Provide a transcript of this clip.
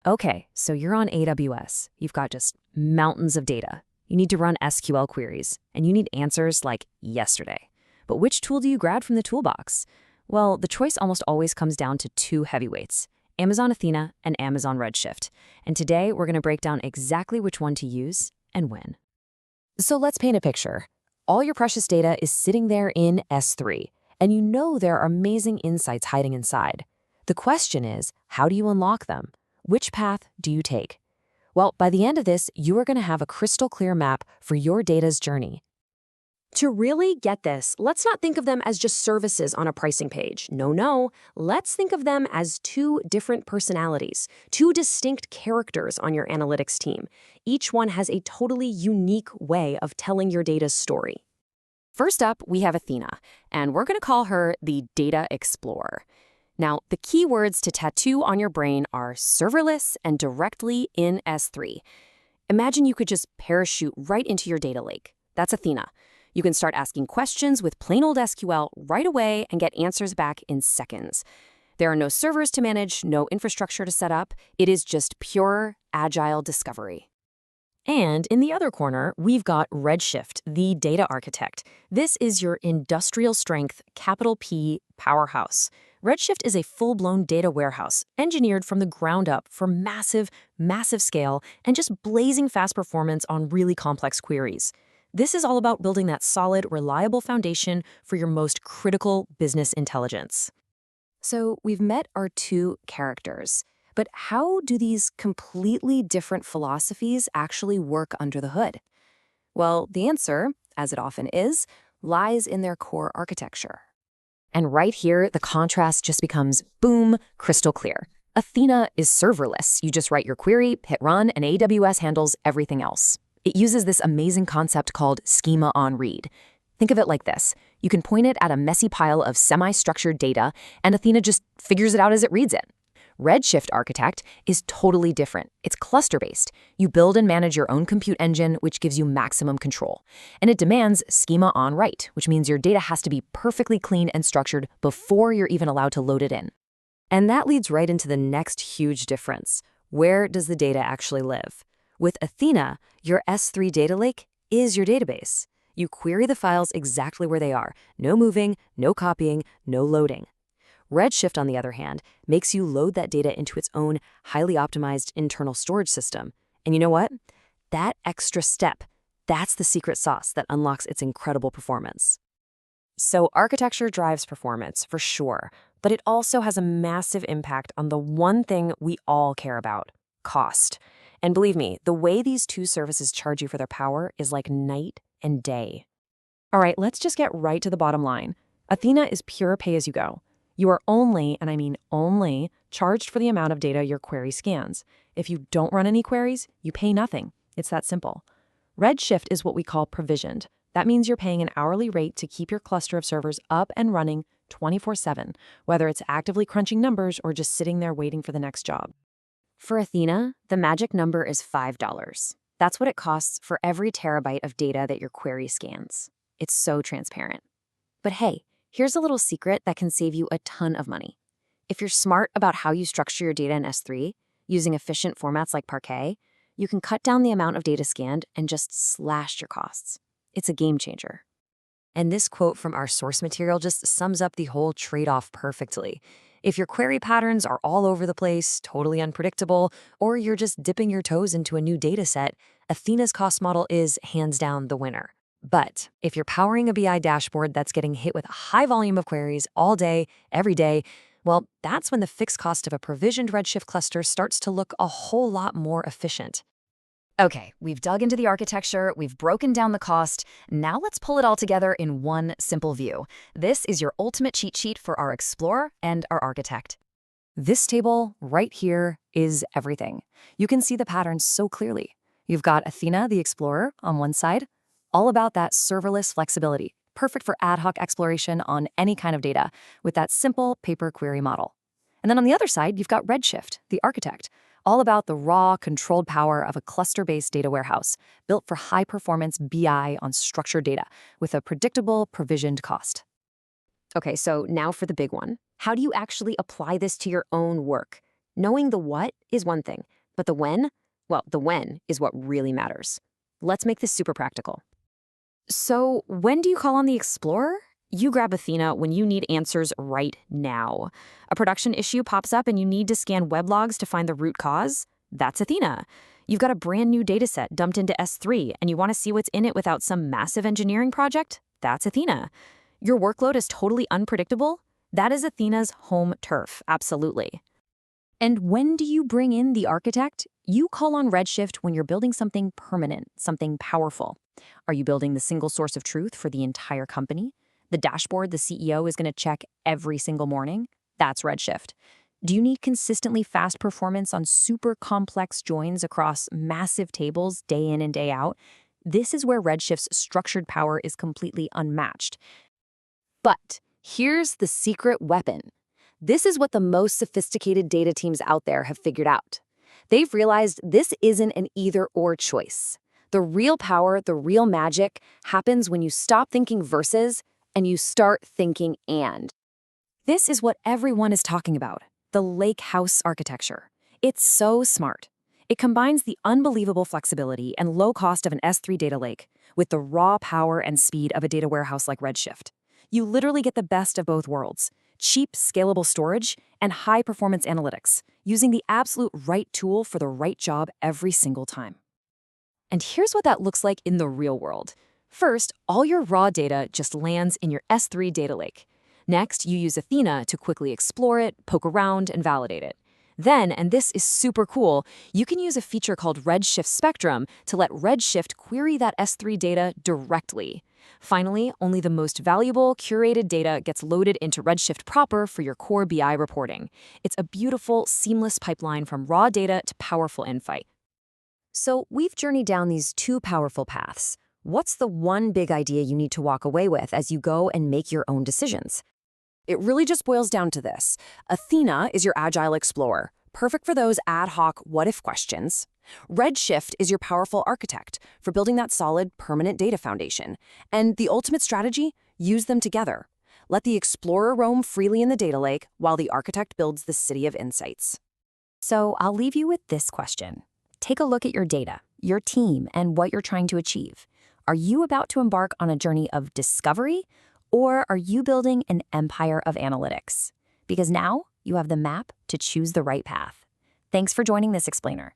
Okay, so you're on AWS. You've got just mountains of data. You need to run SQL queries, and you need answers like yesterday. But which tool do you grab from the toolbox? Well, the choice almost always comes down to two heavyweights, Amazon Athena and Amazon Redshift. And today we're going to break down exactly which one to use and when. So let's paint a picture. All your precious data is sitting there in S3, and you know there are amazing insights hiding inside. The question is, how do you unlock them? Which path do you take? Well, by the end of this, you are going to have a crystal clear map for your data's journey. To really get this, let's not think of them as just services on a pricing page. No. Let's think of them as two different personalities, two distinct characters on your analytics team. Each one has a totally unique way of telling your data's story. First up, we have Athena, and we're going to call her the Data Explorer. Now, the key words to tattoo on your brain are serverless and directly in S3. Imagine you could just parachute right into your data lake. That's Athena. You can start asking questions with plain old SQL right away and get answers back in seconds. There are no servers to manage, no infrastructure to set up. It is just pure, agile discovery. And in the other corner, we've got Redshift, the data architect. This is your industrial strength, capital P, powerhouse. Redshift is a full-blown data warehouse, engineered from the ground up for massive scale and just blazing fast performance on really complex queries. This is all about building that solid, reliable foundation for your most critical business intelligence. So we've met our two characters, but how do these completely different philosophies actually work under the hood? Well, the answer, as it often is, lies in their core architecture. And right here, the contrast just becomes, boom, crystal clear. Athena is serverless. You just write your query, hit run, and AWS handles everything else. It uses this amazing concept called Schema-on-Read. Think of it like this. You can point it at a messy pile of semi-structured data, and Athena just figures it out as it reads it. Redshift Architect is totally different. It's cluster-based. You build and manage your own compute engine, which gives you maximum control. And it demands Schema-on-Write, which means your data has to be perfectly clean and structured before you're even allowed to load it in. And that leads right into the next huge difference. Where does the data actually live? With Athena, your S3 data lake is your database. You query the files exactly where they are. No moving, no copying, no loading. Redshift, on the other hand, makes you load that data into its own highly optimized internal storage system. And you know what? That extra step, that's the secret sauce that unlocks its incredible performance. So architecture drives performance, for sure, but it also has a massive impact on the one thing we all care about, cost. And believe me, the way these two services charge you for their power is like night and day. All right, let's just get right to the bottom line. Athena is pure pay-as-you-go. You are only, and I mean only, charged for the amount of data your query scans. If you don't run any queries, you pay nothing. It's that simple. Redshift is what we call provisioned. That means you're paying an hourly rate to keep your cluster of servers up and running 24/7, whether it's actively crunching numbers or just sitting there waiting for the next job. For Athena, the magic number is $5. That's what it costs for every terabyte of data that your query scans. It's so transparent. But hey, here's a little secret that can save you a ton of money. If you're smart about how you structure your data in S3, using efficient formats like Parquet, you can cut down the amount of data scanned and just slash your costs. It's a game changer. And this quote from our source material just sums up the whole trade-off perfectly. If your query patterns are all over the place, totally unpredictable, or you're just dipping your toes into a new data set, Athena's cost model is hands down the winner. But if you're powering a BI dashboard that's getting hit with a high volume of queries all day, every day, well, that's when the fixed cost of a provisioned Redshift cluster starts to look a whole lot more efficient. Okay, we've dug into the architecture, we've broken down the cost. Now let's pull it all together in one simple view. This is your ultimate cheat sheet for our Explorer and our Architect. This table right here is everything. You can see the patterns so clearly. You've got Athena, the Explorer, on one side, all about that serverless flexibility, perfect for ad hoc exploration on any kind of data with that simple paper query model. And then on the other side, you've got Redshift, the Architect, all about the raw, controlled power of a cluster-based data warehouse built for high-performance BI on structured data with a predictable, provisioned cost. Okay, so now for the big one. How do you actually apply this to your own work? Knowing the what is one thing, but the when? Well, the when is what really matters. Let's make this super practical. So, when do you call on the Explorer? You grab Athena when you need answers right now. A production issue pops up and you need to scan web logs to find the root cause? That's Athena. You've got a brand new dataset dumped into S3 and you want to see what's in it without some massive engineering project? That's Athena. Your workload is totally unpredictable? That is Athena's home turf, absolutely. And when do you bring in the architect? You call on Redshift when you're building something permanent, something powerful. Are you building the single source of truth for the entire company? The dashboard the CEO is going to check every single morning? That's Redshift. Do you need consistently fast performance on super complex joins across massive tables day in and day out? This is where Redshift's structured power is completely unmatched. But here's the secret weapon. This is what the most sophisticated data teams out there have figured out. They've realized this isn't an either-or choice. The real power, the real magic, happens when you stop thinking versus and you start thinking and. This is what everyone is talking about, the Lakehouse architecture. It's so smart. It combines the unbelievable flexibility and low cost of an S3 data lake with the raw power and speed of a data warehouse like Redshift. You literally get the best of both worlds: cheap, scalable storage and high-performance analytics, using the absolute right tool for the right job every single time. And here's what that looks like in the real world. First, all your raw data just lands in your S3 data lake. Next, you use Athena to quickly explore it, poke around, and validate it. Then, and this is super cool, you can use a feature called Redshift Spectrum to let Redshift query that S3 data directly. Finally, only the most valuable, curated data gets loaded into Redshift proper for your core BI reporting. It's a beautiful, seamless pipeline from raw data to powerful insight. So we've journeyed down these two powerful paths. What's the one big idea you need to walk away with as you go and make your own decisions? It really just boils down to this. Athena is your agile explorer, perfect for those ad hoc what-if questions. Redshift is your powerful architect for building that solid, permanent data foundation. And the ultimate strategy? Use them together. Let the explorer roam freely in the data lake while the architect builds the city of insights. So I'll leave you with this question. Take a look at your data, your team, and what you're trying to achieve. Are you about to embark on a journey of discovery, or are you building an empire of analytics? Because now you have the map to choose the right path. Thanks for joining this explainer.